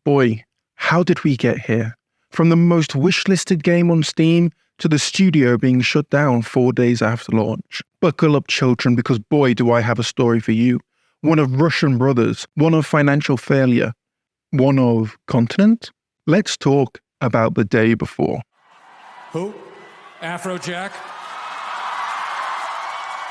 boy, how did we get here? From the most wishlisted game on Steam to the studio being shut down 4 days after launch. Buckle up, children, because boy, do I have a story for you. One of Russian brothers, one of financial failure, one of continent. Let's talk about the day before. Who? Afrojack?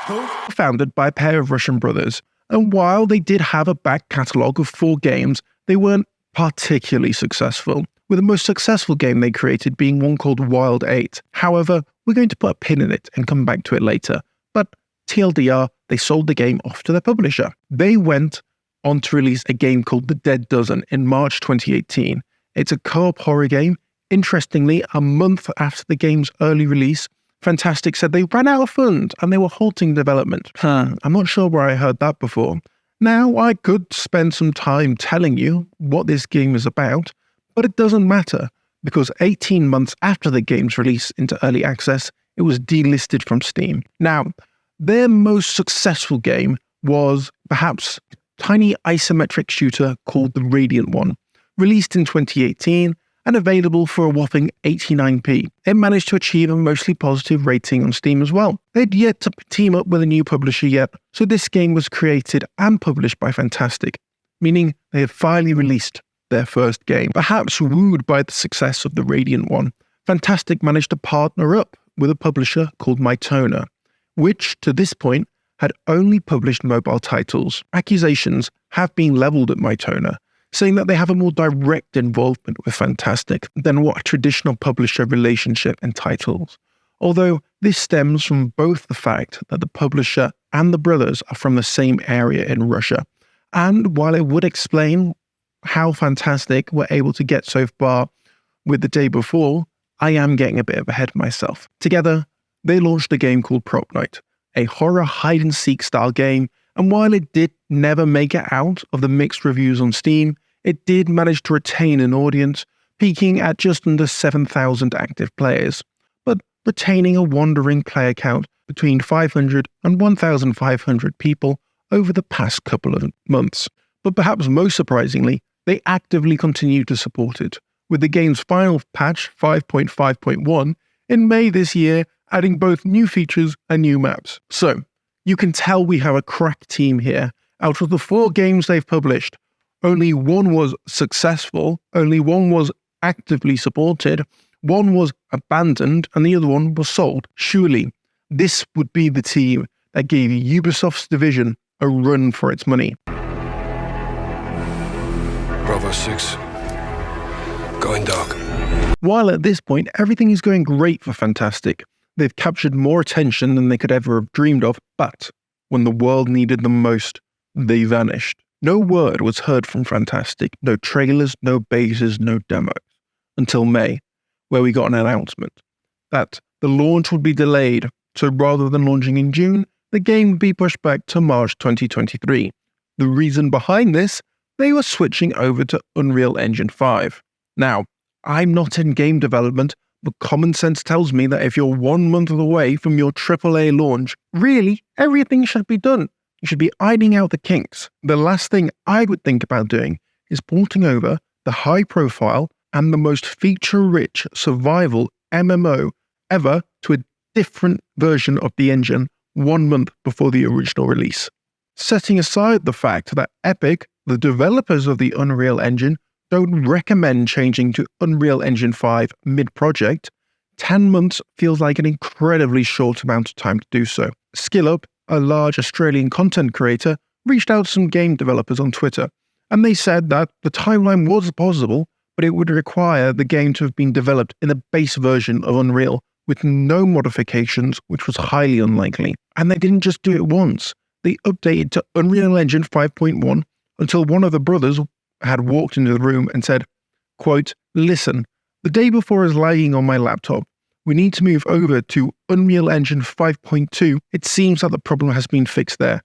Who? Founded by a pair of Russian brothers, and while they did have a back catalogue of 4 games, they weren't particularly successful, with the most successful game they created being one called Wild 8. However, we're going to put a pin in it and come back to it later, but TLDR, they sold the game off to their publisher. They went on to release a game called The Dead Dozen in March 2018. It's a co-op horror game. Interestingly, a month after the game's early release, Fantastic said they ran out of funds and they were halting development. I'm not sure where I heard that before. Now, I could spend some time telling you what this game is about, but it doesn't matter, because 18 months after the game's release into early access, it was delisted from Steam. Now, their most successful game was perhaps a tiny isometric shooter called The Radiant One, released in 2018 and available for a whopping 89p. It managed to achieve a mostly positive rating on Steam as well. They'd yet to team up with a new publisher yet, so this game was created and published by Fantastic, meaning they had finally released their first game. Perhaps wooed by the success of The Radiant One, Fantastic managed to partner up with a publisher called Mytona, which to this point had only published mobile titles. Accusations have been leveled at Mytona, saying that they have a more direct involvement with Fantastic than what a traditional publisher relationship entitles. Although this stems from both the fact that the publisher and the brothers are from the same area in Russia, and while it would explain how Fantastic were able to get so far with The Day Before, I am getting a bit ahead of myself. Together, they launched a game called Prop Night, a horror hide-and-seek style game, and while it did never make it out of the mixed reviews on Steam, it did manage to retain an audience, peaking at just under 7,000 active players, but retaining a wandering player count between 500 and 1,500 people over the past couple of months. But perhaps most surprisingly, they actively continue to support it, with the game's final patch 5.5.1 in May this year, adding both new features and new maps. So, you can tell we have a crack team here. Out of the 4 games they've published, only one was successful, only one was actively supported, one was abandoned, and the other one was sold. Surely, this would be the team that gave Ubisoft's division a run for its money. Bravo 6. Going dark. While at this point, everything is going great for Fantastic. They've captured more attention than they could ever have dreamed of, but when the world needed them most, they vanished. No word was heard from Fantastic, no trailers, no betas, no demos, until May, where we got an announcement that the launch would be delayed, so rather than launching in June, the game would be pushed back to March 2023. The reason behind this? They were switching over to Unreal Engine 5. Now, I'm not in game development, but common sense tells me that if you're 1 month away from your AAA launch, really, everything should be done. You should be ironing out the kinks. The last thing I would think about doing is porting over the high-profile and the most feature-rich survival MMO ever to a different version of the engine 1 month before the original release. Setting aside the fact that Epic, the developers of the Unreal Engine, don't recommend changing to Unreal Engine 5 mid-project, 10 months feels like an incredibly short amount of time to do so. SkillUp, a large Australian content creator, reached out to some game developers on Twitter, and they said that the timeline was possible, but it would require the game to have been developed in the base version of Unreal with no modifications, which was highly unlikely. And they didn't just do it once. They updated to Unreal Engine 5.1 until one of the brothers had walked into the room and said, quote, "Listen, the Day Before is lagging on my laptop. We need to move over to Unreal Engine 5.2. It seems that the problem has been fixed there."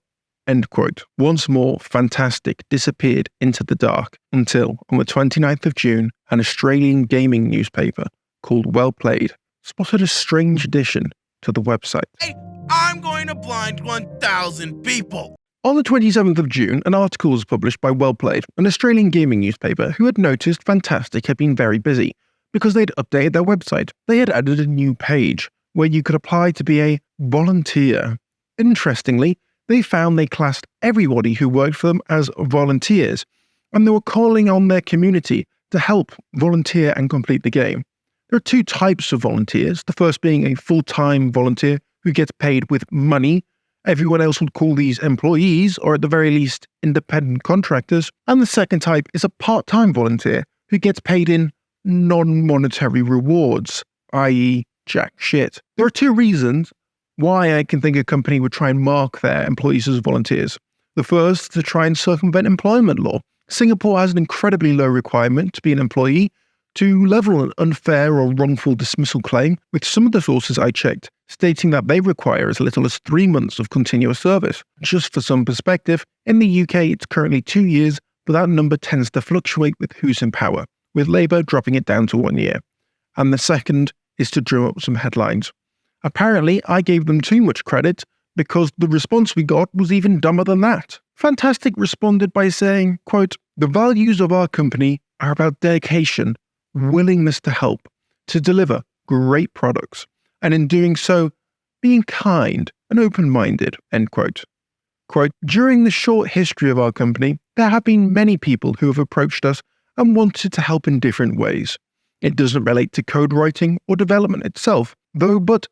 End quote. Once more, Fantastic disappeared into the dark until, on the 29th of June, an Australian gaming newspaper called Well Played spotted a strange addition to the website. Hey, I'm going to blind 1,000 people. On the 27th of June, an article was published by Wellplayed, an Australian gaming newspaper, who had noticed Fantastic had been very busy because they'd updated their website. They had added a new page where you could apply to be a volunteer. Interestingly, they found they classed everybody who worked for them as volunteers, and they were calling on their community to help volunteer and complete the game. There are two types of volunteers, the first being a full-time volunteer who gets paid with money. Everyone else would call these employees, or at the very least, independent contractors. And the second type is a part-time volunteer who gets paid in non-monetary rewards, i.e. jack shit. There are two reasons why I can think a company would try and mark their employees as volunteers. The first, to try and circumvent employment law. Singapore has an incredibly low requirement to be an employee to level an unfair or wrongful dismissal claim, with some of the sources I checked stating that they require as little as 3 months of continuous service. Just for some perspective, in the UK it's currently 2 years, but that number tends to fluctuate with who's in power, with Labour dropping it down to 1 year. And the second is to drum up some headlines. Apparently, I gave them too much credit because the response we got was even dumber than that. Fantastic responded by saying, quote, "The values of our company are about dedication, willingness to help, to deliver great products, and in doing so, being kind and open-minded," end quote. Quote, "During the short history of our company, there have been many people who have approached us and wanted to help in different ways. It doesn't relate to code writing or development itself, though, but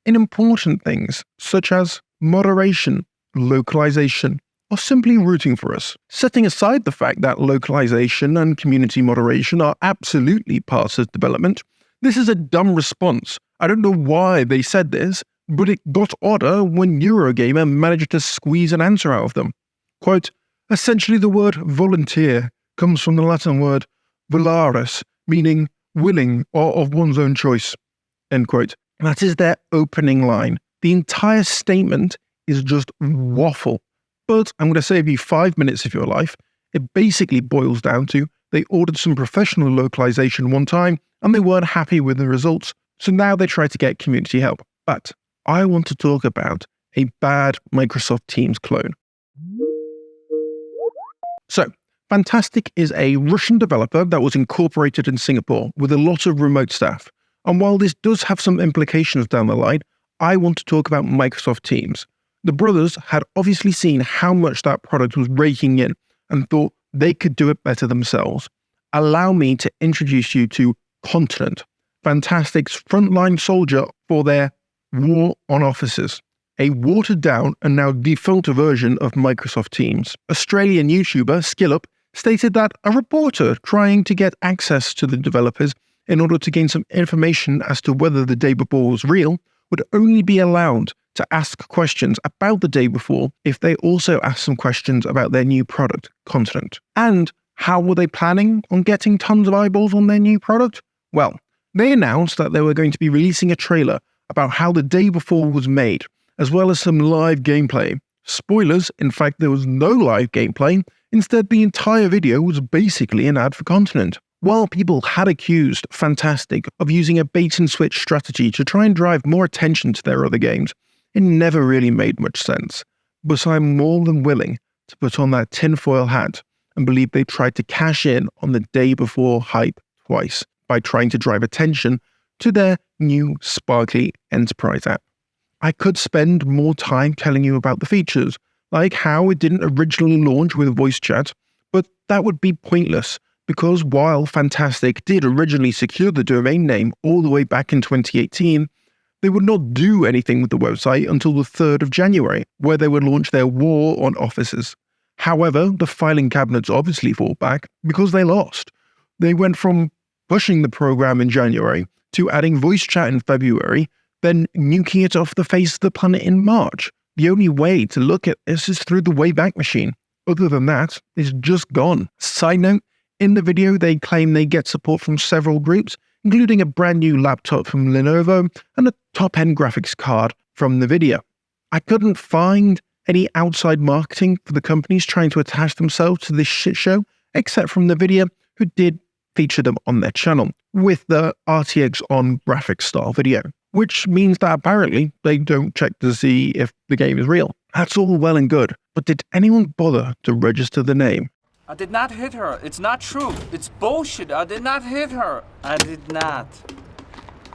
in important things such as moderation, localization, or simply rooting for us. Setting aside the fact that localization and community moderation are absolutely parts of development, this is a dumb response. I don't know why they said this, but it got odder when Eurogamer managed to squeeze an answer out of them. Quote, "Essentially the word volunteer comes from the Latin word volaris, meaning willing or of one's own choice," end quote. That is their opening line. The entire statement is just waffle. But I'm going to save you 5 minutes of your life. It basically boils down to they ordered some professional localization one time and they weren't happy with the results, so now they try to get community help. But I want to talk about a bad Microsoft Teams clone. So, Fantastic is a Russian developer that was incorporated in Singapore with a lot of remote staff. And while this does have some implications down the line, I want to talk about Microsoft Teams. The brothers had obviously seen how much that product was raking in and thought they could do it better themselves. Allow me to introduce you to Continent, Fantastic's frontline soldier for their War on Offices, a watered-down and now defunct version of Microsoft Teams. Australian YouTuber SkillUp stated that a reporter trying to get access to the developers in order to gain some information as to whether the day before was real would only be allowed to ask questions about the day before if they also asked some questions about their new product, Continent. And how were they planning on getting tons of eyeballs on their new product? Well, they announced that they were going to be releasing a trailer about how the day before was made, as well as some live gameplay. Spoilers, in fact, there was no live gameplay. Instead, the entire video was basically an ad for Continent. While people had accused Fantastic of using a bait-and-switch strategy to try and drive more attention to their other games, it never really made much sense. But I'm more than willing to put on that tinfoil hat and believe they tried to cash in on the day before hype twice by trying to drive attention to their new sparkly enterprise app. I could spend more time telling you about the features, like how it didn't originally launch with voice chat, but that would be pointless because while Fantastic did originally secure the domain name all the way back in 2018, they would not do anything with the website until the 3rd of January, where they would launch their War on Offices. However, the filing cabinets obviously fought back because they lost. They went from pushing the program in January to adding voice chat in February, then nuking it off the face of the planet in March. The only way to look at this is through the Wayback Machine. Other than that, it's just gone. Side note, in the video they claim they get support from several groups, including a brand new laptop from Lenovo and a top-end graphics card from NVIDIA. I couldn't find any outside marketing for the companies trying to attach themselves to this shit show, except from NVIDIA, who did feature them on their channel, with the RTX on graphics style video, which means that apparently they don't check to see if the game is real. That's all well and good, but did anyone bother to register the name? I did not hit her. It's not true. It's bullshit. I did not hit her. I did not.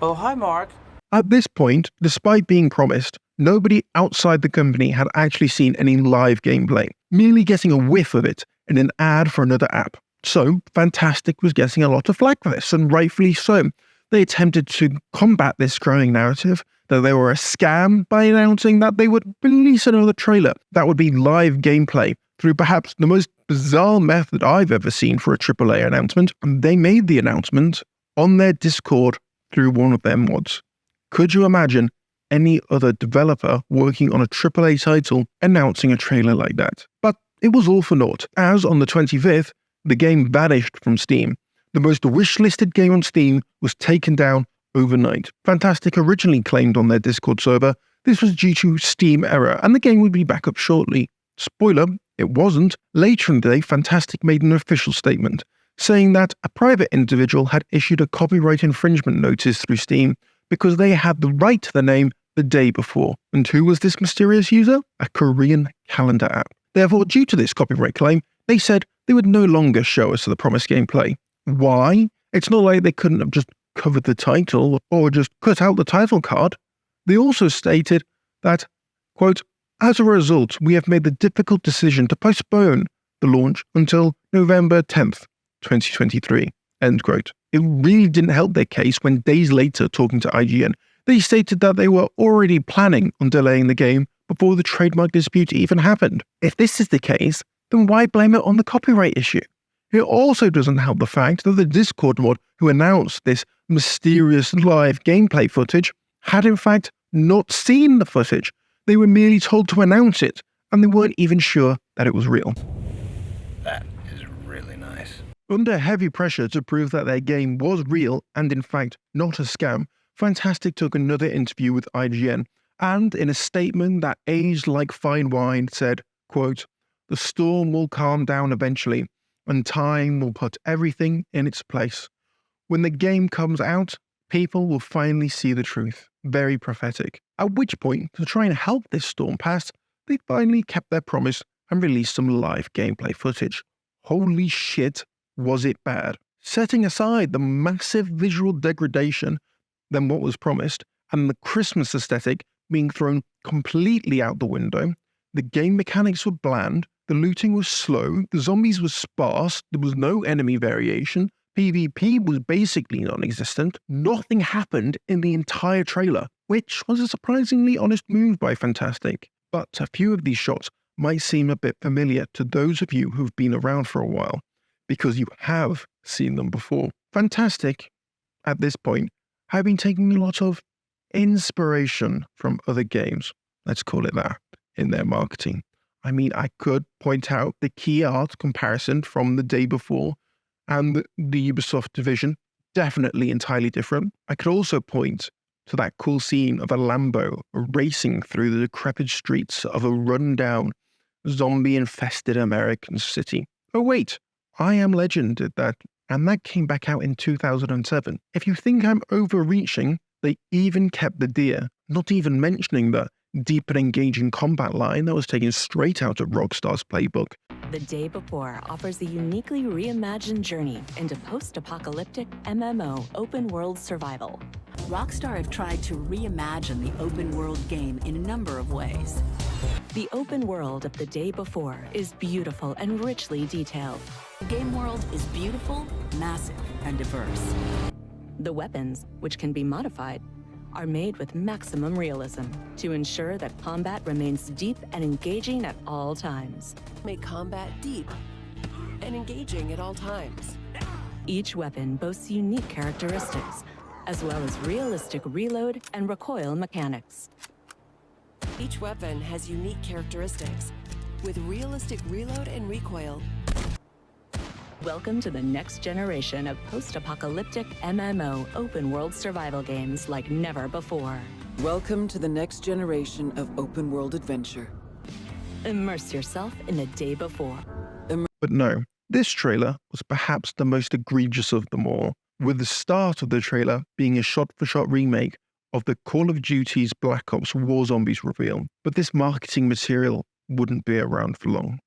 Oh, hi, Mark. At this point, despite being promised, nobody outside the company had actually seen any live gameplay, merely getting a whiff of it in an ad for another app. So, Fantastic was getting a lot of flack for this, and rightfully so. They attempted to combat this growing narrative that they were a scam by announcing that they would release another trailer that would be live gameplay through perhaps the most bizarre method I've ever seen for a AAA announcement. And they made the announcement on their Discord through one of their mods. Could you imagine any other developer working on a AAA title announcing a trailer like that? But it was all for naught, as on the 25th, the game vanished from Steam. The most wish-listed game on Steam was taken down overnight. Fantastic originally claimed on their Discord server this was due to Steam error and the game would be back up shortly. Spoiler, it wasn't. Later in the day, Fantastic made an official statement saying that a private individual had issued a copyright infringement notice through Steam because they had the right to the name the day before. And who was this mysterious user? A Korean calendar app. Therefore, due to this copyright claim, they said they would no longer show us the promised gameplay. Why? It's not like they couldn't have just covered the title or just cut out the title card. They also stated that, quote, as a result, we have made the difficult decision to postpone the launch until November 10th, 2023, end quote. It really didn't help their case when days later, talking to IGN, they stated that they were already planning on delaying the game before the trademark dispute even happened. If this is the case, then why blame it on the copyright issue? It also doesn't help the fact that the Discord mod who announced this mysterious live gameplay footage had in fact not seen the footage. They were merely told to announce it, and they weren't even sure that it was real. That is really nice. Under heavy pressure to prove that their game was real and in fact not a scam, Fantastic took another interview with IGN, and in a statement that aged like fine wine said, quote, the storm will calm down eventually, and time will put everything in its place. When the game comes out, people will finally see the truth. Very prophetic. At which point, to try and help this storm pass, they finally kept their promise and released some live gameplay footage. Holy shit, was it bad. Setting aside the massive visual degradation than what was promised, and the Christmas aesthetic being thrown completely out the window, the game mechanics were bland, the looting was slow, the zombies were sparse, there was no enemy variation, PvP was basically non-existent, nothing happened in the entire trailer, which was a surprisingly honest move by Fantastic. But a few of these shots might seem a bit familiar to those of you who've been around for a while, because you have seen them before. Fantastic, at this point, have been taking a lot of inspiration from other games, let's call it that, in their marketing. I mean, I could point out the key art comparison from the day before and the Ubisoft division, definitely entirely different. I could also point to that cool scene of a Lambo racing through the decrepit streets of a rundown, zombie-infested American city. Oh wait, I Am Legend did that, and that came back out in 2007. If you think I'm overreaching, they even kept the deer, not even mentioning the deep and engaging combat line that was taken straight out of Rockstar's playbook. The Day Before offers a uniquely reimagined journey into post-apocalyptic MMO open-world survival. Rockstar have tried to reimagine the open-world game in a number of ways. The open world of The Day Before is beautiful and richly detailed. The game world is beautiful, massive, and diverse. The weapons, which can be modified, are made with maximum realism to ensure that combat remains deep and engaging at all times. Make combat deep and engaging at all times. Each weapon boasts unique characteristics, as well as realistic reload and recoil mechanics. Each weapon has unique characteristics, with realistic reload and recoil. Welcome to the next generation of post-apocalyptic MMO open-world survival games like never before. Welcome to the next generation of open-world adventure. Immerse yourself in The Day Before. But no, this trailer was perhaps the most egregious of them all, with the start of the trailer being a shot-for-shot remake of the Call of Duty's Black Ops War Zombies reveal, but this marketing material wouldn't be around for long.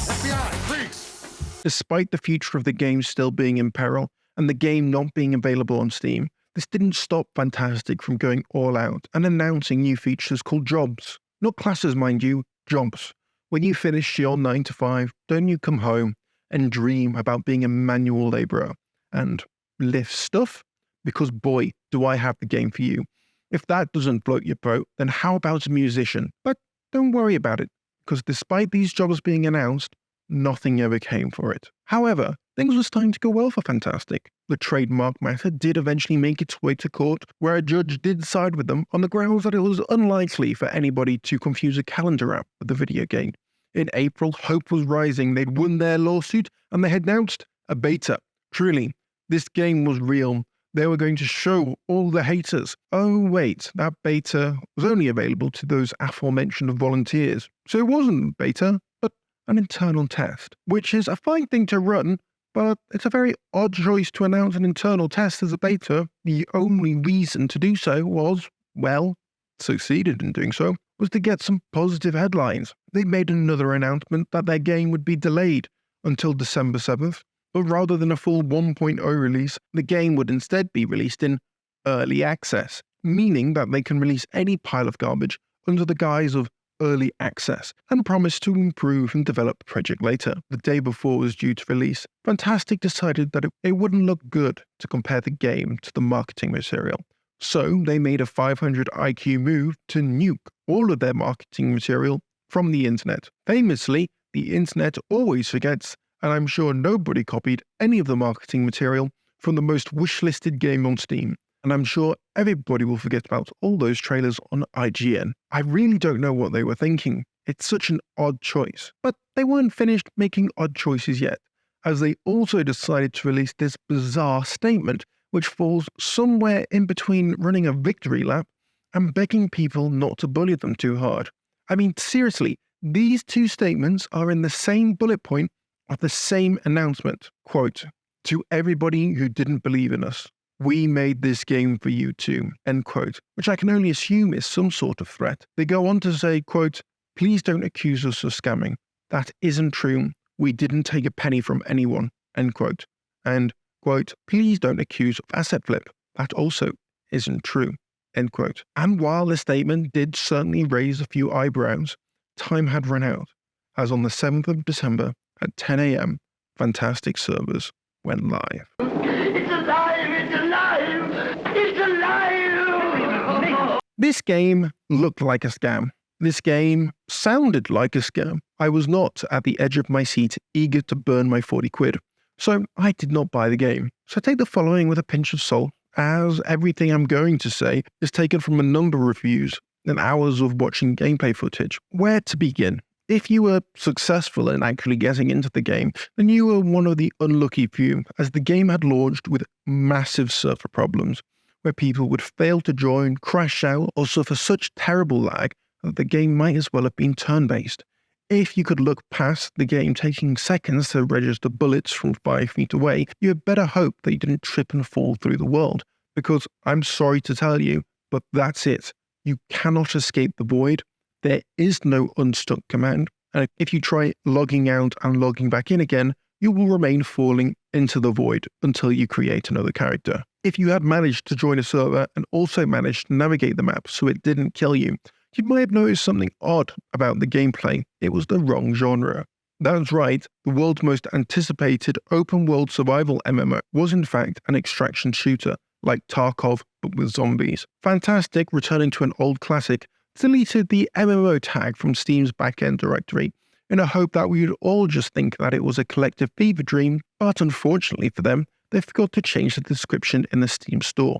FBI, please! Despite the future of the game still being in peril and the game not being available on Steam, this didn't stop Fantastic from going all out and announcing new features called jobs. Not classes, mind you, jobs. When you finish your 9 to 5, don't you come home and dream about being a manual labourer and lift stuff? Because boy, do I have the game for you. If that doesn't float your boat, then how about a musician? But don't worry about it, because despite these jobs being announced, nothing ever came for it. However, things were starting to go well for Fantastic. The trademark matter did eventually make its way to court, where a judge did side with them on the grounds that it was unlikely for anybody to confuse a calendar app with the video game. In April, hope was rising. They'd won their lawsuit, and they had announced a beta. Truly, this game was real. They were going to show all the haters. Oh wait, that beta was only available to those aforementioned volunteers. So it wasn't beta, but an internal test, which is a fine thing to run, but it's a very odd choice to announce an internal test as a beta. The only reason to do so was, well, succeeded in doing so, was to get some positive headlines. They made another announcement that their game would be delayed until December 7th, but rather than a full 1.0 release, the game would instead be released in early access, meaning that they can release any pile of garbage under the guise of early access and promise to improve and develop the project later. The day before it was due to release, Fantastic decided that it wouldn't look good to compare the game to the marketing material. So they made a 500 IQ move to nuke all of their marketing material from the internet. Famously, the internet always forgets, and I'm sure nobody copied any of the marketing material from the most wishlisted game on Steam. And I'm sure everybody will forget about all those trailers on IGN. I really don't know what they were thinking. It's such an odd choice. But they weren't finished making odd choices yet, as they also decided to release this bizarre statement, which falls somewhere in between running a victory lap and begging people not to bully them too hard. I mean, seriously, these two statements are in the same bullet point of the same announcement. Quote, "To everybody who didn't believe in us, we made this game for you too," end quote, which I can only assume is some sort of threat. They go on to say, quote, "Please don't accuse us of scamming. That isn't true. We didn't take a penny from anyone," end quote. And, quote, "Please don't accuse of asset flip. That also isn't true," end quote. And while the statement did certainly raise a few eyebrows, time had run out, as on the 7th of December at 10 a.m., Fantastic servers went live. It's alive! It's alive! It's alive! This game looked like a scam. This game sounded like a scam. I was not at the edge of my seat, eager to burn my 40 quid. So I did not buy the game. So take the following with a pinch of salt, as everything I'm going to say is taken from a number of reviews and hours of watching gameplay footage. Where to begin? If you were successful in actually getting into the game, then you were one of the unlucky few, as the game had launched with massive server problems, where people would fail to join, crash out, or suffer such terrible lag that the game might as well have been turn-based. If you could look past the game taking seconds to register bullets from 5 feet away, you had better hope that you didn't trip and fall through the world, because I'm sorry to tell you, but that's it. You cannot escape the void. There is no unstuck command, and if you try logging out and logging back in again, you will remain falling into the void until you create another character. If you had managed to join a server and also managed to navigate the map so it didn't kill you, you might have noticed something odd about the gameplay. It was the wrong genre. That's right, the world's most anticipated open-world survival MMO was in fact an extraction shooter, like Tarkov but with zombies. Fantastic, returning to an old classic, deleted the MMO tag from Steam's backend directory in a hope that we would all just think that it was a collective fever dream, but unfortunately for them, they forgot to change the description in the Steam store.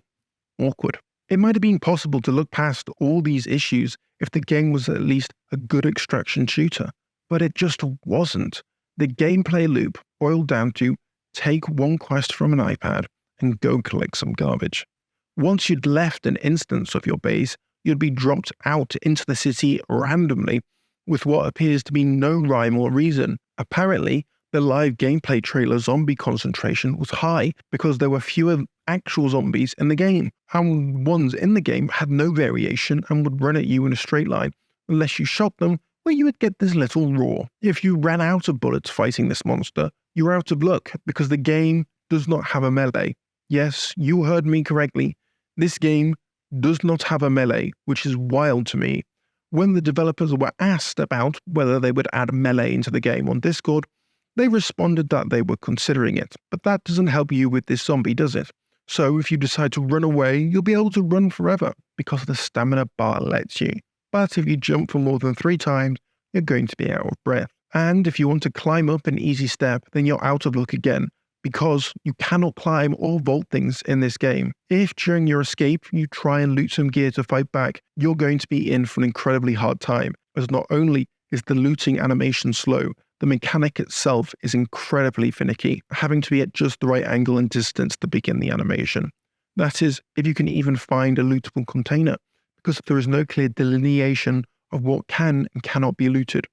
Awkward. It might have been possible to look past all these issues if the game was at least a good extraction shooter, but it just wasn't. The gameplay loop boiled down to take one quest from an iPad and go collect some garbage. Once you'd left an instance of your base, you'd be dropped out into the city randomly with what appears to be no rhyme or reason. Apparently, The live gameplay trailer zombie concentration was high because there were fewer actual zombies in the game, and ones in the game had no variation and would run at you in a straight line unless you shot them, where you would get this little roar. If you ran out of bullets fighting this monster, you were out of luck because the game does not have a melee. Yes, you heard me correctly. This game does not have a melee, which is wild to me. When the developers were asked about whether they would add melee into the game on Discord, they responded that they were considering it, but that doesn't help you with this zombie, does it? So if you decide to run away, you'll be able to run forever because the stamina bar lets you. But if you jump for more than 3 times, you're going to be out of breath. And if you want to climb up an easy step, then you're out of luck again, because you cannot climb or vault things in this game. If during your escape you try and loot some gear to fight back, you're going to be in for an incredibly hard time, as not only is the looting animation slow, the mechanic itself is incredibly finicky, having to be at just the right angle and distance to begin the animation. That is, if you can even find a lootable container, because there is no clear delineation of what can and cannot be looted.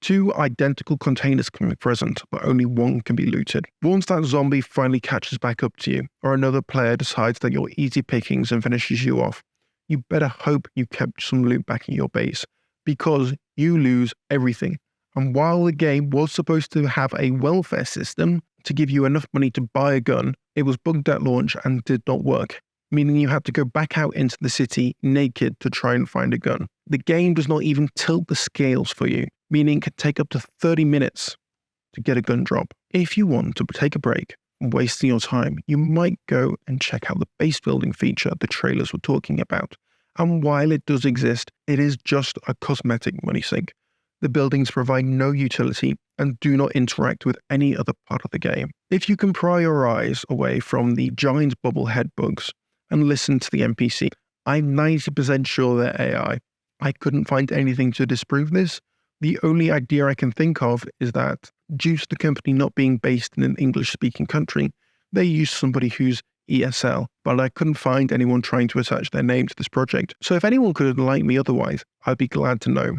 2 identical containers can be present, but only one can be looted. Once that zombie finally catches back up to you, or another player decides that you're easy pickings and finishes you off, you better hope you kept some loot back in your base, because you lose everything. And while the game was supposed to have a welfare system to give you enough money to buy a gun, it was bugged at launch and did not work, meaning you had to go back out into the city naked to try and find a gun. The game does not even tilt the scales for you, meaning it can take up to 30 minutes to get a gun drop. If you want to take a break from wasting your time, you might go and check out the base building feature the trailers were talking about. And while it does exist, it is just a cosmetic money sink. The buildings provide no utility and do not interact with any other part of the game. If you can pry your eyes away from the giant bobblehead bugs and listen to the NPC, I'm 90% sure they're AI. I couldn't find anything to disprove this. The only idea I can think of is that due to the company not being based in an English-speaking country, they use somebody who's ESL, but I couldn't find anyone trying to attach their name to this project. So if anyone could enlighten me otherwise, I'd be glad to know.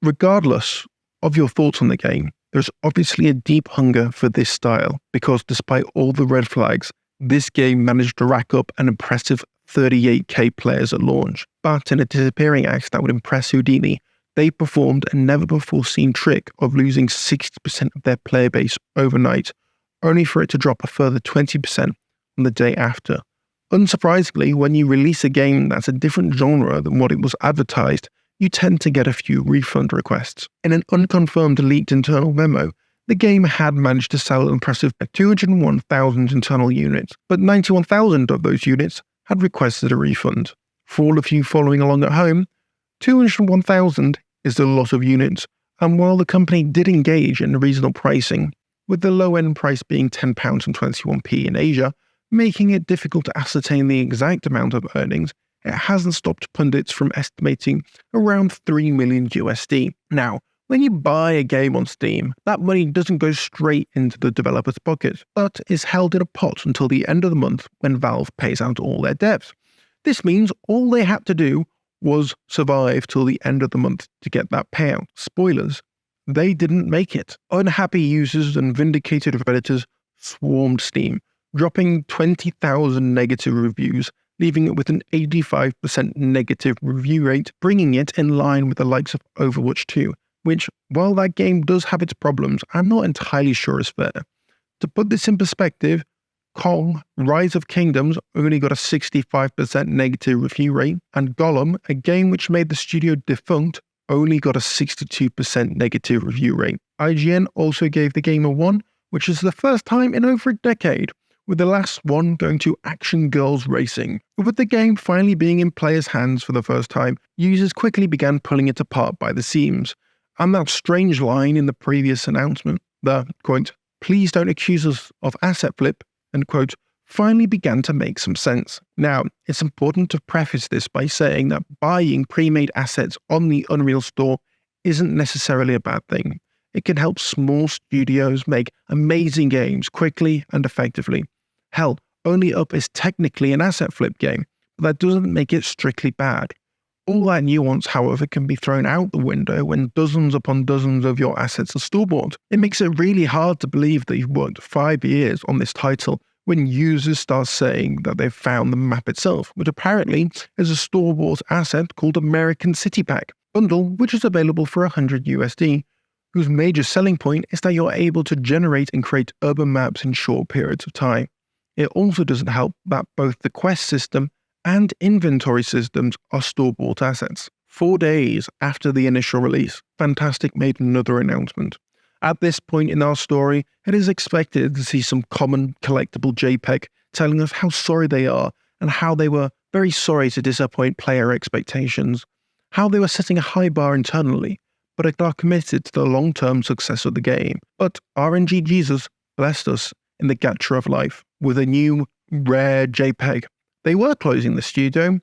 Regardless of your thoughts on the game, there's obviously a deep hunger for this style, because despite all the red flags, this game managed to rack up an impressive 38k players at launch. But in a disappearing act that would impress Houdini, they performed a never-before-seen trick of losing 60% of their player base overnight, only for it to drop a further 20% on the day after. Unsurprisingly, when you release a game that's a different genre than what it was advertised, you tend to get a few refund requests. In an unconfirmed leaked internal memo, the game had managed to sell an impressive 201,000 internal units, but 91,000 of those units had requested a refund. For all of you following along at home, 201,000 is a lot of units, and while the company did engage in reasonable pricing, with the low-end price being £10 and 21p in Asia, making it difficult to ascertain the exact amount of earnings, it hasn't stopped pundits from estimating around 3 million USD. Now, when you buy a game on Steam, that money doesn't go straight into the developer's pocket, but is held in a pot until the end of the month when Valve pays out all their debts. This means all they had to do was survive till the end of the month to get that payout. Spoilers, they didn't make it. Unhappy users and vindicated Redditors swarmed Steam, dropping 20,000 negative reviews, leaving it with an 85% negative review rate, bringing it in line with the likes of Overwatch 2, which, while that game does have its problems, I'm not entirely sure is fair. To put this in perspective, Kong, Rise of Kingdoms only got a 65% negative review rate, and Gollum, a game which made the studio defunct, only got a 62% negative review rate. IGN also gave the game a 1, which is the first time in over a decade, with the last one going to Action Girls Racing. With the game finally being in players' hands for the first time, users quickly began pulling it apart by the seams. And that strange line in the previous announcement, the, quote, "please don't accuse us of asset flip," end quote, finally began to make some sense. Now, it's important to preface this by saying that buying pre-made assets on the Unreal Store isn't necessarily a bad thing. It can help small studios make amazing games quickly and effectively. Hell, Only Up is technically an asset flip game, but that doesn't make it strictly bad. All that nuance, however, can be thrown out the window when dozens upon dozens of your assets are storyboard. It makes it really hard to believe that you've worked 5 years on this title when users start saying that they've found the map itself, which apparently is a storyboard asset called American City Pack bundle, which is available for $100 USD, whose major selling point is that you're able to generate and create urban maps in short periods of time. It also doesn't help that both the quest system and inventory systems are store-bought assets. 4 days after the initial release, Fantastic made another announcement. At this point in our story, it is expected to see some common collectible JPEG telling us how sorry they are and how they were very sorry to disappoint player expectations, how they were setting a high bar internally, but are committed to the long-term success of the game. But RNG Jesus blessed us in the gacha of life with a new, rare JPEG. They were closing the studio.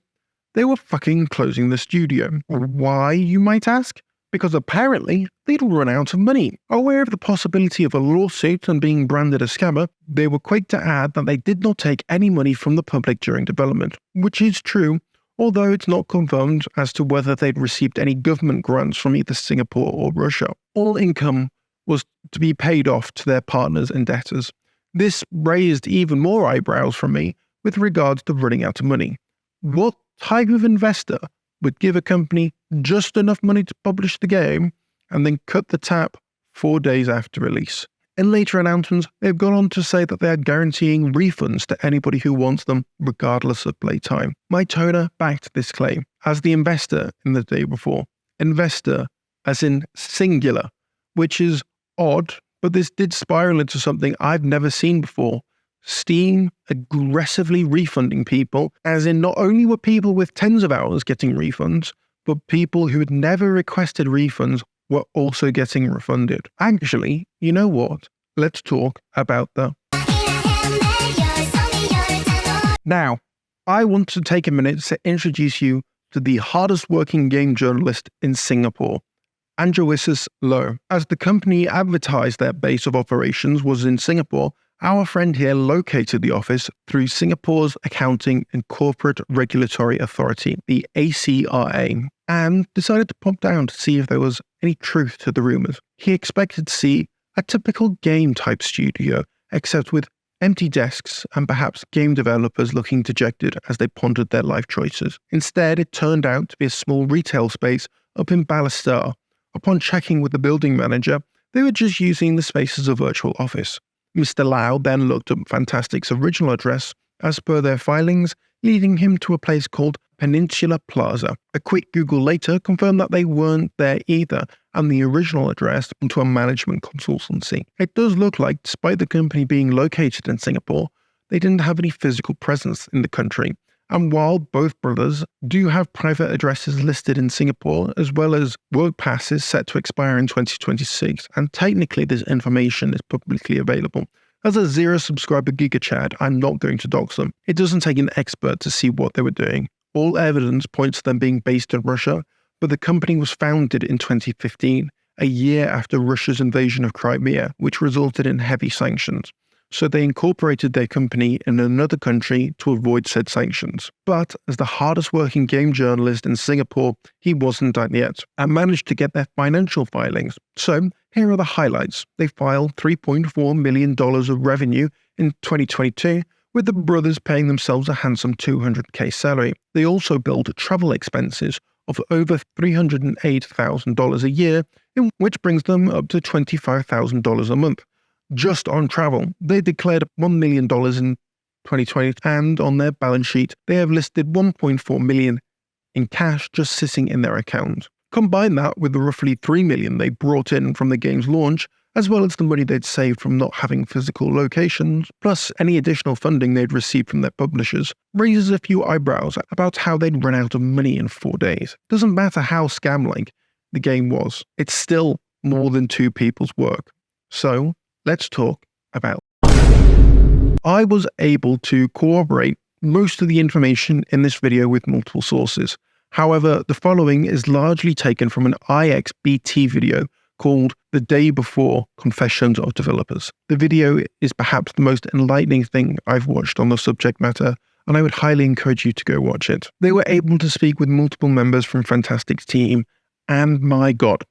They were fucking closing the studio. Why, you might ask? Because apparently they'd run out of money. Aware of the possibility of a lawsuit and being branded a scammer, they were quick to add that they did not take any money from the public during development, which is true, although it's not confirmed as to whether they'd received any government grants from either Singapore or Russia. All income was to be paid off to their partners and debtors. This raised even more eyebrows from me with regards to running out of money. What type of investor would give a company just enough money to publish the game and then cut the tap 4 days after release? In later announcements, they've gone on to say that they are guaranteeing refunds to anybody who wants them, regardless of playtime. My toner backed this claim as the investor in the day before. Investor as in singular, which is odd, but this did spiral into something I've never seen before. Steam aggressively refunding people, as in not only were people with tens of hours getting refunds, but people who had never requested refunds were also getting refunded. Actually, you know what? Let's talk about the... Now, I want to take a minute to introduce you to the hardest working game journalist in Singapore, Androisis Low. As the company advertised their base of operations was in Singapore, our friend here located the office through Singapore's Accounting and Corporate Regulatory Authority, the ACRA, and decided to pop down to see if there was any truth to the rumors. He expected to see a typical game-type studio, except with empty desks and perhaps game developers looking dejected as they pondered their life choices. Instead, it turned out to be a small retail space up in Balestier. Upon checking with the building manager, they were just using the space as a virtual office. Mr. Lau then looked up Fantastic's original address as per their filings, leading him to a place called Peninsula Plaza. A quick Google later confirmed that they weren't there either, and the original address to a management consultancy. It does look like, despite the company being located in Singapore, they didn't have any physical presence in the country. And while both brothers do have private addresses listed in Singapore, as well as work passes set to expire in 2026, and technically this information is publicly available. As a zero subscriber GigaChad, I'm not going to dox them. It doesn't take an expert to see what they were doing. All evidence points to them being based in Russia, but the company was founded in 2015, a year after Russia's invasion of Crimea, which resulted in heavy sanctions. So they incorporated their company in another country to avoid said sanctions. But as the hardest working game journalist in Singapore, he wasn't done yet and managed to get their financial filings. So here are the highlights. They filed $3.4 million of revenue in 2022, with the brothers paying themselves a handsome $200K salary. They also billed travel expenses of over $308,000 a year, which brings them up to $25,000 a month. Just on travel, they declared $1 million in 2020, and on their balance sheet, they have listed $1.4 million in cash just sitting in their account. Combine that with the roughly $3 million they brought in from the game's launch, as well as the money they'd saved from not having physical locations, plus any additional funding they'd received from their publishers, raises a few eyebrows about how they'd run out of money in 4 days. Doesn't matter how scam-like the game was, it's still more than 2 people's work. So, let's talk about. I was able to corroborate most of the information in this video with multiple sources. However, the following is largely taken from an IXBT video called The Day Before Confessions of Developers. The video is perhaps the most enlightening thing I've watched on the subject matter, and I would highly encourage you to go watch it. They were able to speak with multiple members from Fantastic's team, and my god.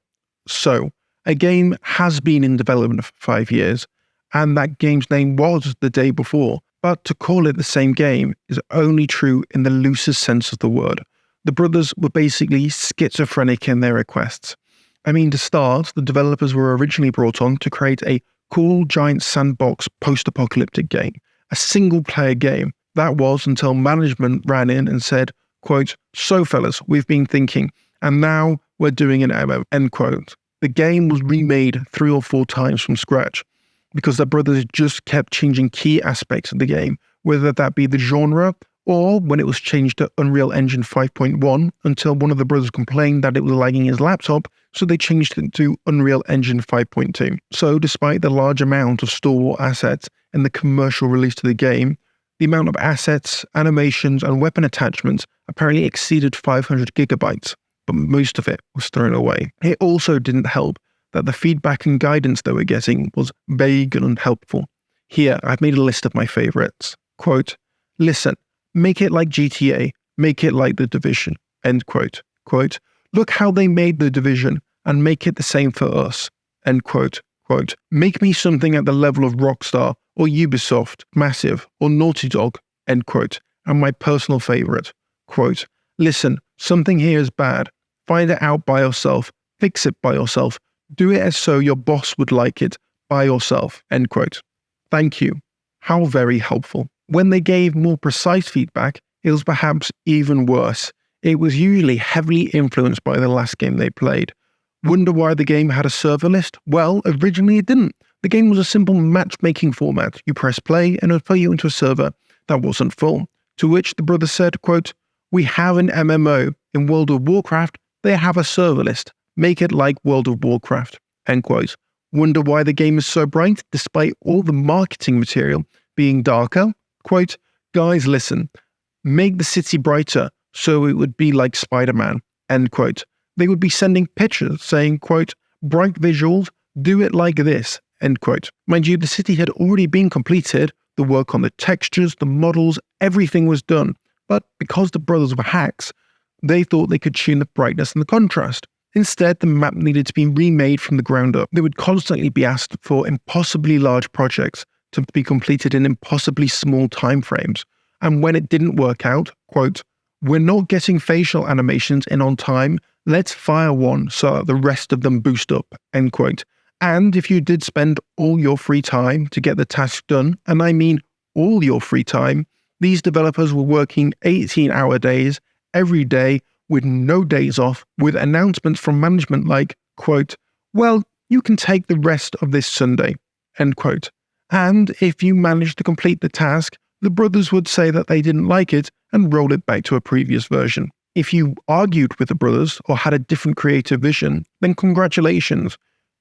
So, a game has been in development for 5 years, and that game's name was The Day Before, but to call it the same game is only true in the loosest sense of the word. The brothers were basically schizophrenic in their requests. I mean, to start, the developers were originally brought on to create a cool giant sandbox post-apocalyptic game, a single-player game. That was until management ran in and said, quote, "So fellas, we've been thinking, and now we're doing an MMO," end quote. The game was remade 3 or 4 times from scratch because the brothers just kept changing key aspects of the game, whether that be the genre or when it was changed to Unreal Engine 5.1 until one of the brothers complained that it was lagging his laptop, so they changed it to Unreal Engine 5.2. So despite the large amount of stalwart assets in the commercial release of the game, the amount of assets, animations, and weapon attachments apparently exceeded 500 gigabytes, but most of it was thrown away. It also didn't help that the feedback and guidance they were getting was vague and unhelpful. Here, I've made a list of my favorites. Quote, "Listen, make it like GTA, make it like The Division," end quote. Quote, "Look how they made The Division and make it the same for us," end quote. Quote, "Make me something at the level of Rockstar or Ubisoft, Massive, or Naughty Dog," end quote. And my personal favorite, quote, "Listen, something here is bad. Find it out by yourself, fix it by yourself, do it as so your boss would like it by yourself," end quote. Thank you. How very helpful. When they gave more precise feedback, it was perhaps even worse. It was usually heavily influenced by the last game they played. Wonder why the game had a server list? Well, originally it didn't. The game was a simple matchmaking format. You press play and it would put you into a server that wasn't full. To which the brothers said, quote, "We have an MMO. In World of Warcraft, they have a server list. Make it like World of Warcraft," end quote. Wonder why the game is so bright despite all the marketing material being darker? Quote, "Guys, listen. Make the city brighter so it would be like Spider-Man," end quote. They would be sending pictures saying, quote, "Bright visuals, do it like this," end quote. Mind you, the city had already been completed, the work on the textures, the models, everything was done. But because the brothers were hacks, they thought they could tune the brightness and the contrast. Instead, the map needed to be remade from the ground up. They would constantly be asked for impossibly large projects to be completed in impossibly small timeframes. And when it didn't work out, quote, "We're not getting facial animations in on time. Let's fire one so that the rest of them boost up," end quote. And if you did spend all your free time to get the task done, and I mean all your free time, these developers were working 18-hour days every day with no days off, with announcements from management like, quote, "Well, you can take the rest of this Sunday," end quote. And if you managed to complete the task, the brothers would say that they didn't like it and roll it back to a previous version. If you argued with the brothers or had a different creative vision, then congratulations.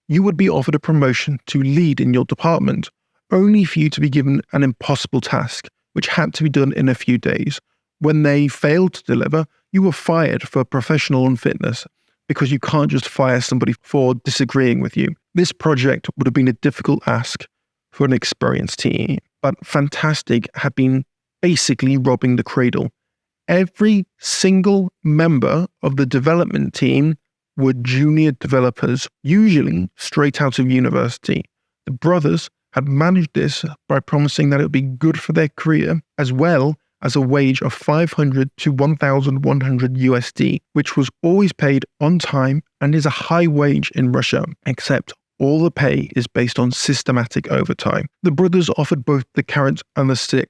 You would be offered a promotion to lead in your department, only for you to be given an impossible task, which had to be done in a few days. When they failed to deliver, you were fired for professional unfitness, because you can't just fire somebody for disagreeing with you. This project would have been a difficult ask for an experienced team, but Fantastic had been basically robbing the cradle. Every single member of the development team were junior developers, usually straight out of university. The brothers had managed this by promising that it would be good for their career, as well as a wage of 500 to 1,100 USD, which was always paid on time and is a high wage in Russia, except all the pay is based on systematic overtime. The brothers offered both the carrot and the stick.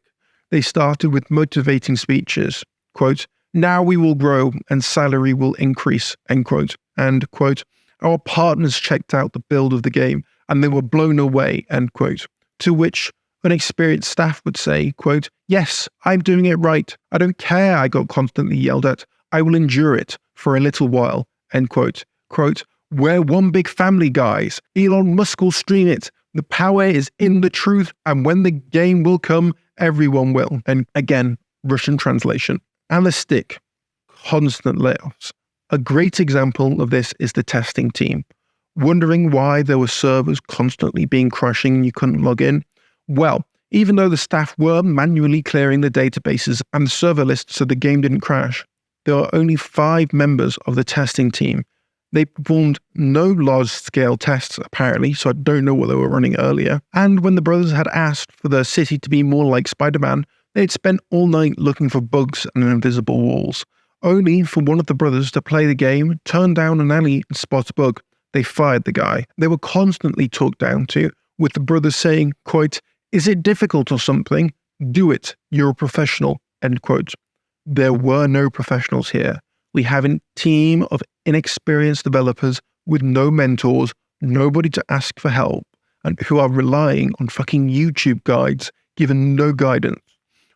They started with motivating speeches, quote, "Now we will grow and salary will increase," end quote, and quote, "Our partners checked out the build of the game and they were blown away," end quote. To which an experienced staff would say, quote, "Yes, I'm doing it right. I don't care I got constantly yelled at. I will endure it for a little while," end quote. Quote, "We're one big family, guys. Elon Musk will stream it. The power is in the truth, and when the game will come, everyone will." And again, Russian translation. And the stick, constant layoffs. A great example of this is the testing team. Wondering why there were servers constantly being crashing and you couldn't log in? Well, Even though the staff were manually clearing the databases and the server lists so the game didn't crash, there were only 5 members of the testing team. They performed no large-scale tests, apparently, so I don't know what they were running earlier. And when the brothers had asked for the city to be more like Spider-Man, they had spent all night looking for bugs and invisible walls. Only for one of the brothers to play the game, turn down an alley and spot a bug. They fired the guy. They were constantly talked down to, with the brothers saying, quote, "Is it difficult or something? Do it. You're a professional," end quote. There were no professionals here. We have a team of inexperienced developers with no mentors, nobody to ask for help, and who are relying on fucking YouTube guides given no guidance.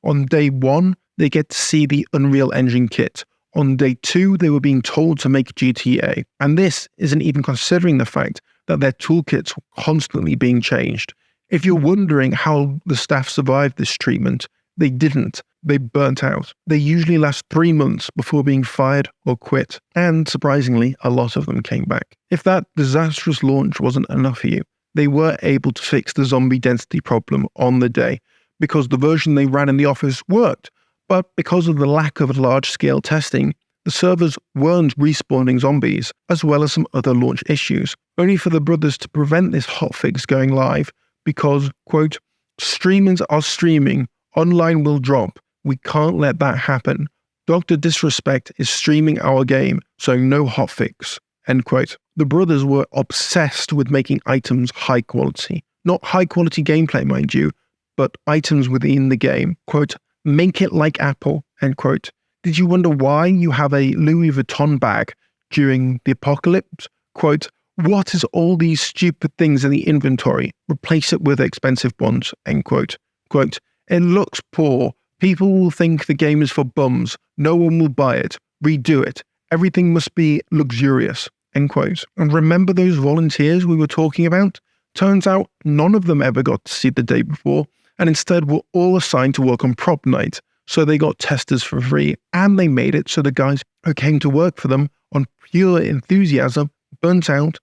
On day 1, they get to see the Unreal Engine kit. On day 2, they were being told to make GTA. And this isn't even considering the fact that their toolkits were constantly being changed. If you're wondering how the staff survived this treatment, they didn't. They burnt out. They usually last 3 months before being fired or quit. And surprisingly, a lot of them came back. If that disastrous launch wasn't enough for you, they were able to fix the zombie density problem on the day, because the version they ran in the office worked. But because of the lack of large-scale testing, the servers weren't respawning zombies, as well as some other launch issues, only for the brothers to prevent this hotfix going live because, quote, "Streamers are streaming, online will drop, we can't let that happen. Dr. Disrespect is streaming our game, so no hotfix," end quote. The brothers were obsessed with making items high quality. Not high quality gameplay, mind you, but items within the game. Quote, "Make it like Apple," end quote. Did you wonder why you have a Louis Vuitton bag during the apocalypse? Quote, "What is all these stupid things in the inventory? Replace it with expensive ones," end quote. Quote, "It looks poor. People will think the game is for bums. No one will buy it. Redo it. Everything must be luxurious," end quote. And remember those volunteers we were talking about? Turns out none of them ever got to see the day before, and instead were all assigned to work on prop night. So they got testers for free, and they made it so the guys who came to work for them on pure enthusiasm burnt out,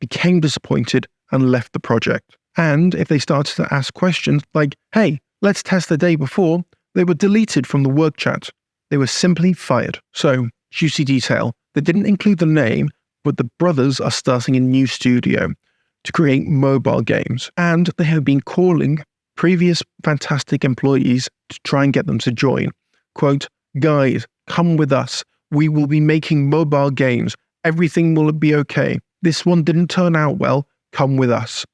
became disappointed, and left the project. And if they started to ask questions like, "Hey, let's test the day before," they were deleted from the work chat. They were simply fired. So, juicy detail, they didn't include the name, but the brothers are starting a new studio to create mobile games, and they have been calling previous fantastic employees to try and get them to join. Quote, "Guys, come with us. We will be making mobile games. Everything will be okay. This one didn't turn out well. Come with us,"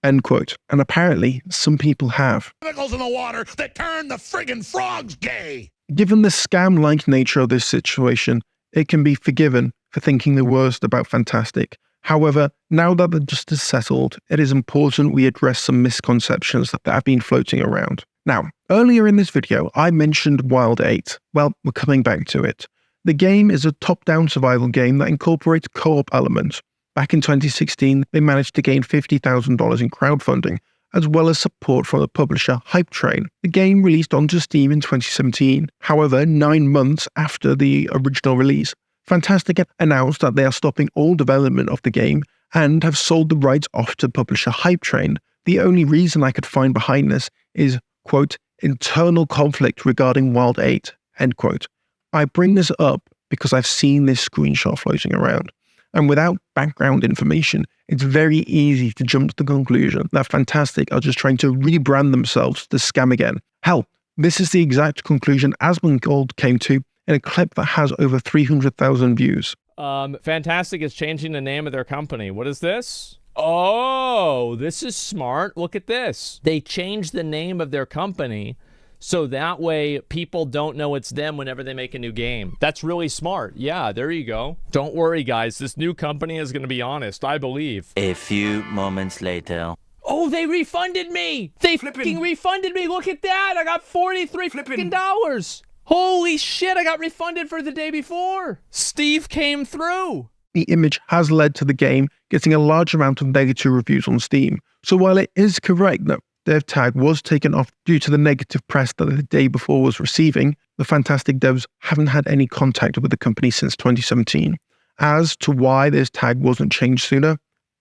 end quote. And apparently, some people have. Chemicals in the water that turn the friggin' frogs gay. Given the scam-like nature of this situation, it can be forgiven for thinking the worst about Fantastic. However, now that the dust is settled, it is important we address some misconceptions that have been floating around. Now, earlier in this video, I mentioned Wild 8. Well, we're coming back to it. The game is a top-down survival game that incorporates co-op elements. Back in 2016, they managed to gain $50,000 in crowdfunding, as well as support from the publisher Hype Train. The game released onto Steam in 2017. However, 9 months after the original release, Fantastic announced that they are stopping all development of the game and have sold the rights off to publisher Hype Train. The only reason I could find behind this is, quote, "internal conflict regarding Wild 8, end quote. I bring this up because I've seen this screenshot floating around. And without background information, it's very easy to jump to the conclusion that Fantastic are just trying to rebrand themselves to scam again. Hell, this is the exact conclusion Asmongold came to in a clip that has over 300,000 views. Fantastic is changing the name of their company. What is this? Oh, this is smart. Look at this. They changed the name of their company so that way people don't know it's them whenever they make a new game. That's really smart. Yeah, there you go. Don't worry, guys. This new company is going to be honest, I believe. A few moments later. Oh, they refunded me. They fucking refunded me. Look at that. I got $43. Holy shit, I got refunded for the day before. Steve came through. The image has led to the game getting a large amount of negative reviews on Steam. So while it is correct that dev tag was taken off due to the negative press that the day before was receiving, the Fantastic devs haven't had any contact with the company since 2017. As to why this tag wasn't changed sooner,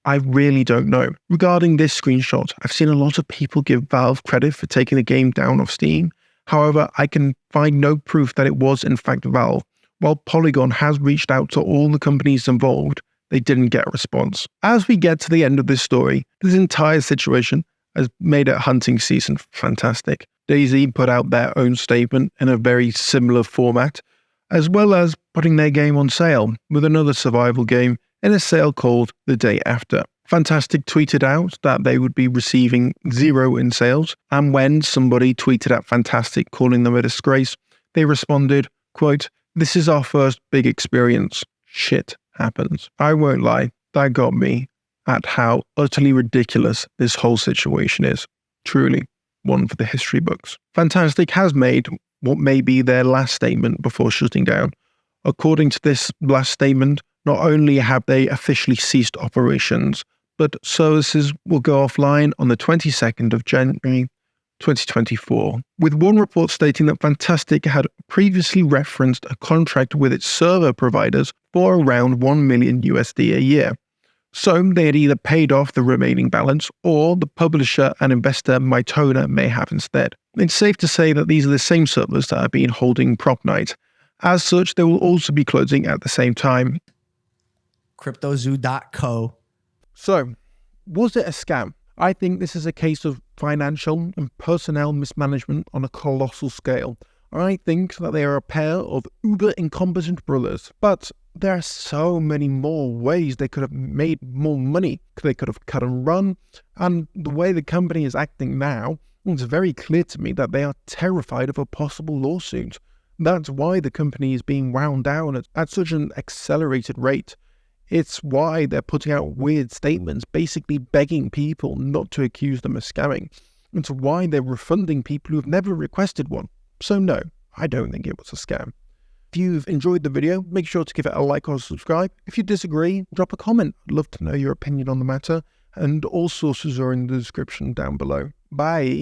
I really don't know. Regarding this screenshot, I've seen a lot of people give Valve credit for taking the game down off Steam. However, I can find no proof that it was in fact Valve. While Polygon has reached out to all the companies involved, they didn't get a response. As we get to the end of this story, this entire situation has made it hunting season fantastic. DayZ put out their own statement in a very similar format, as well as putting their game on sale with another survival game in a sale called The Day After. Fantastic tweeted out that they would be receiving 0 in sales, and when somebody tweeted at Fantastic calling them a disgrace, they responded, quote, "This is our first big experience. Shit happens." I won't lie, that got me at how utterly ridiculous this whole situation is. Truly, one for the history books. Fantastic has made what may be their last statement before shutting down. According to this last statement, not only have they officially ceased operations, but services will go offline on the 22nd of January 2024, with one report stating that Fantastic had previously referenced a contract with its server providers for around $1 million USD a year. So they had either paid off the remaining balance, or the publisher and investor Mytona may have instead. It's safe to say that these are the same servers that have been holding Prop Night. As such, they will also be closing at the same time. CryptoZoo.co. So, was it a scam? I think this is a case of financial and personnel mismanagement on a colossal scale. I think that they are a pair of uber incompetent brothers. But there are so many more ways they could have made more money. They could have cut and run. And the way the company is acting now, it's very clear to me that they are terrified of a possible lawsuit. That's why the company is being wound down at such an accelerated rate. It's why they're putting out weird statements, basically begging people not to accuse them of scamming. It's why they're refunding people who've never requested one. So no, I don't think it was a scam. If you've enjoyed the video, make sure to give it a like or subscribe. If you disagree, drop a comment. I'd love to know your opinion on the matter, and all sources are in the description down below. Bye.